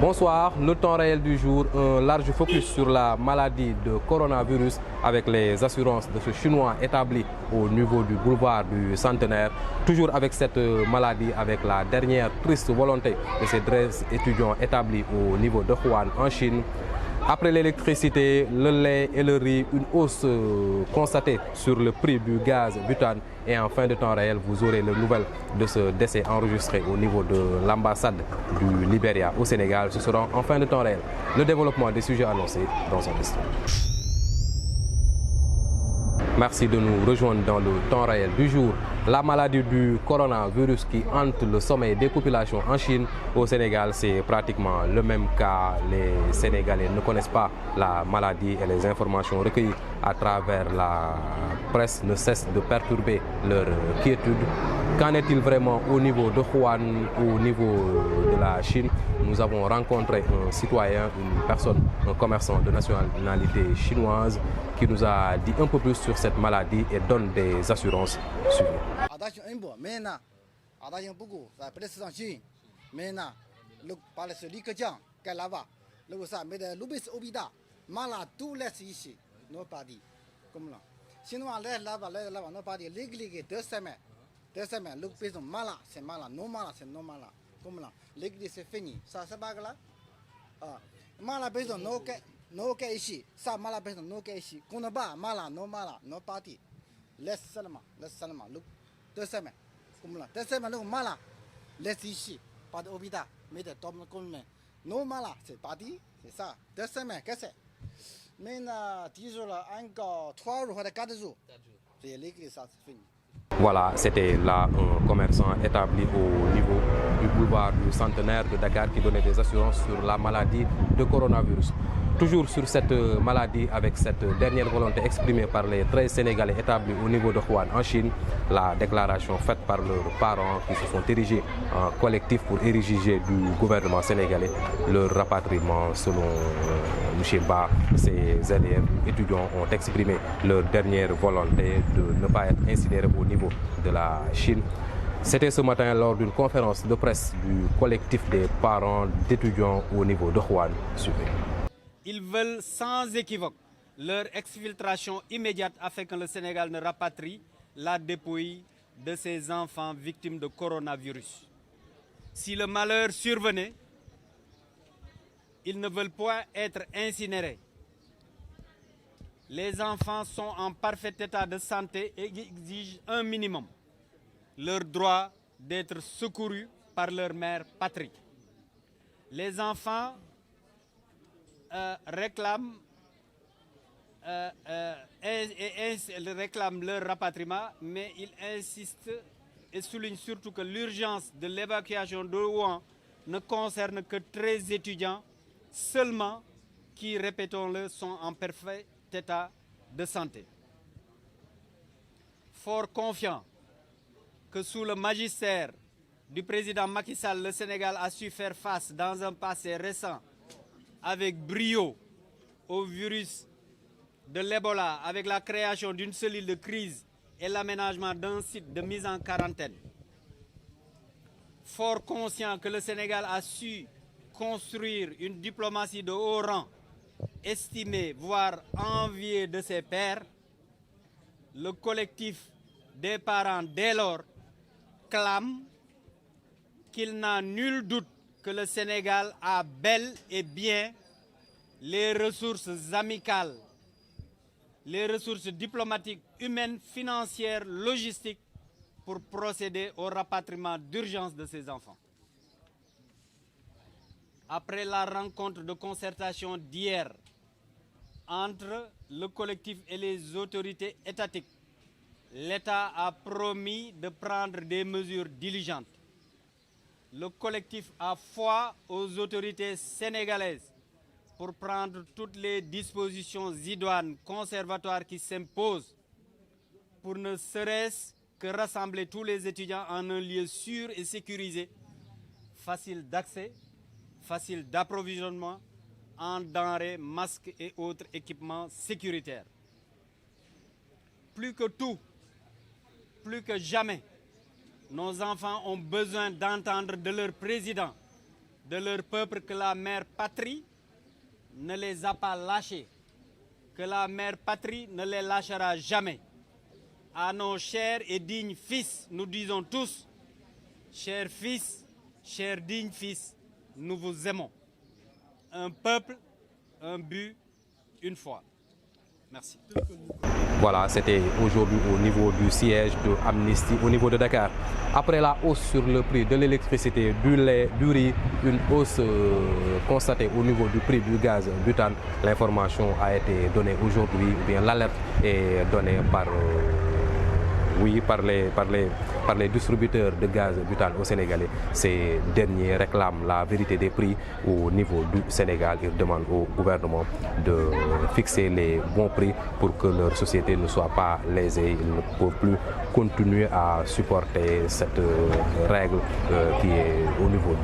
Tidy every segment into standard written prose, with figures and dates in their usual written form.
Bonsoir, le temps réel du jour, un large focus sur la maladie de coronavirus avec les assurances de ce Chinois établi au niveau du boulevard du Centenaire. Toujours avec cette maladie, avec la dernière triste volonté de ces 13 étudiants établis au niveau de Wuhan en Chine. Après l'électricité, le lait et le riz, une hausse constatée sur le prix du gaz butane. Et en fin de temps réel, vous aurez les nouvelles de ce décès enregistré au niveau de l'ambassade du Libéria au Sénégal. Ce sera en fin de temps réel le développement des sujets annoncés dans son histoire. Merci de nous rejoindre dans le temps réel du jour. La maladie du coronavirus qui hante le sommeil des populations en Chine. Au Sénégal, c'est pratiquement le même cas. Les Sénégalais ne connaissent pas la maladie et les informations recueillies à travers la presse ne cessent de perturber leur quiétude. Qu'en est-il vraiment au niveau de Wuhan, au niveau de la Chine? Nous avons rencontré un citoyen, une personne, un commerçant de nationalité chinoise qui nous a dit un peu plus sur cette maladie et donne des assurances suivies. L'église c'est fini, ça c'est pas là. Mala besoin no que ici, ça mala besoin no que ici. Qu'on a pas mala no parti. Laisse seulement, look 2 semaines. Comme là, 2 semaines look mala. Laisse ici, pas d'hôpital, mais de tombe comme no mala, c'est parti, c'est ça. 2 semaines, qu'est-ce que c'est? Maintenant 10 jours là, encore 3 jours ou 4 jours. C'est l'église ça c'est fini. Voilà, c'était là un commerçant établi au niveau du boulevard du Centenaire de Dakar qui donnait des assurances sur la maladie de coronavirus. Toujours sur cette maladie, avec cette dernière volonté exprimée par les 13 Sénégalais établis au niveau de Wuhan en Chine, la déclaration faite par leurs parents qui se sont érigés en collectif pour exiger du gouvernement sénégalais leur rapatriement. Selon M. Ba, ces élèves étudiants ont exprimé leur dernière volonté de ne pas être incinérés au niveau de la Chine. C'était ce matin lors d'une conférence de presse du collectif des parents d'étudiants au niveau de Wuhan. Suivez. Ils veulent sans équivoque leur exfiltration immédiate afin que le Sénégal ne rapatrie la dépouille de ses enfants victimes de coronavirus. Si le malheur survenait, ils ne veulent point être incinérés. Les enfants sont en parfait état de santé et exigent un minimum, leur droit d'être secourus par leur mère patrie. Les enfants réclament leur rapatriement, mais ils insistent et soulignent surtout que l'urgence de l'évacuation de Wuhan ne concerne que 13 étudiants seulement qui, répétons-le, sont en parfait état de santé. Fort confiant que sous le magistère du président Macky Sall, le Sénégal a su faire face dans un passé récent avec brio au virus de l'Ebola, avec la création d'une cellule de crise et l'aménagement d'un site de mise en quarantaine. Fort conscient que le Sénégal a su construire une diplomatie de haut rang, estimée, voire enviée de ses pairs, le collectif des parents dès lors clame qu'il n'a nul doute que le Sénégal a bel et bien les ressources amicales, les ressources diplomatiques, humaines, financières, logistiques pour procéder au rapatriement d'urgence de ses enfants. Après la rencontre de concertation d'hier entre le collectif et les autorités étatiques, l'État a promis de prendre des mesures diligentes. Le collectif a foi aux autorités sénégalaises pour prendre toutes les dispositions idoines, conservatoires qui s'imposent pour ne serait-ce que rassembler tous les étudiants en un lieu sûr et sécurisé, facile d'accès, facile d'approvisionnement en denrées, masques et autres équipements sécuritaires. Plus que tout, plus que jamais, nos enfants ont besoin d'entendre de leur président de leur peuple que la mère patrie ne les a pas lâchés, que la mère patrie ne les lâchera jamais. À nos chers et dignes fils, nous disons tous, chers fils, chers dignes fils, nous vous aimons. Un peuple, un but, une foi. Merci. Voilà, c'était aujourd'hui au niveau du siège de Amnesty au niveau de Dakar. Après la hausse sur le prix de l'électricité, du lait, du riz, une hausse constatée au niveau du prix du gaz butane, l'information a été donnée aujourd'hui, ou bien l'alerte est donnée par les distributeurs de gaz butane au Sénégalais. Ces derniers réclament la vérité des prix au niveau du Sénégal. Ils demandent au gouvernement de fixer les bons prix pour que leur société ne soit pas lésée. Ils ne peuvent plus continuer à supporter cette règle qui est au niveau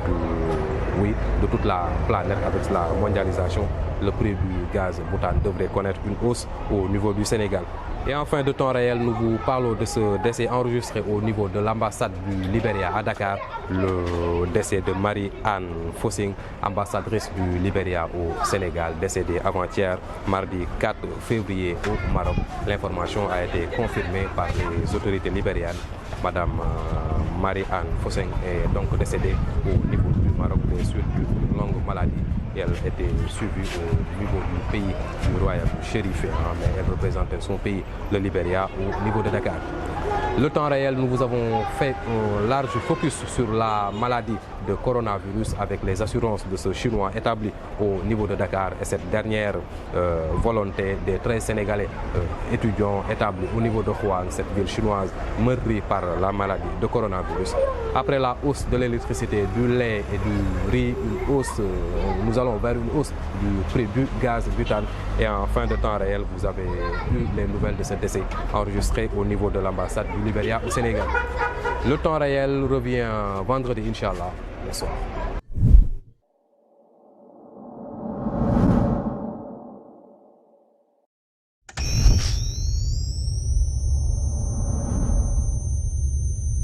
de toute la planète. Avec la mondialisation, le prix du gaz butane devrait connaître une hausse au niveau du Sénégal. Et en fin de temps réel, nous vous parlons de ce décès enregistré au niveau de l'ambassade du Libéria à Dakar, le décès de Marie-Anne Fossing, ambassadrice du Libéria au Sénégal, décédée avant-hier, mardi 4 février au Maroc. L'information a été confirmée par les autorités libériennes. Madame Marie-Anne Fossing est donc décédée au niveau du Maroc des suites d'une longue maladie. Et elle était suivie au niveau du pays du royaume chérifé, mais elle représentait son pays, le Libéria, au niveau de Dakar. Le temps réel, nous vous avons fait un large focus sur la maladie de coronavirus avec les assurances de ce Chinois établi au niveau de Dakar et cette dernière volonté des 13 Sénégalais étudiants établis au niveau de Wuhan, cette ville chinoise meurtrie par la maladie de coronavirus. Après la hausse de l'électricité, du lait et du riz, nous allons vers une hausse du prix du gaz butane. Et en fin de temps réel, vous avez eu les nouvelles de ce décès enregistré au niveau de l'ambassade du Libéria au Sénégal. Le temps réel revient vendredi, Inch'Allah. Bonsoir.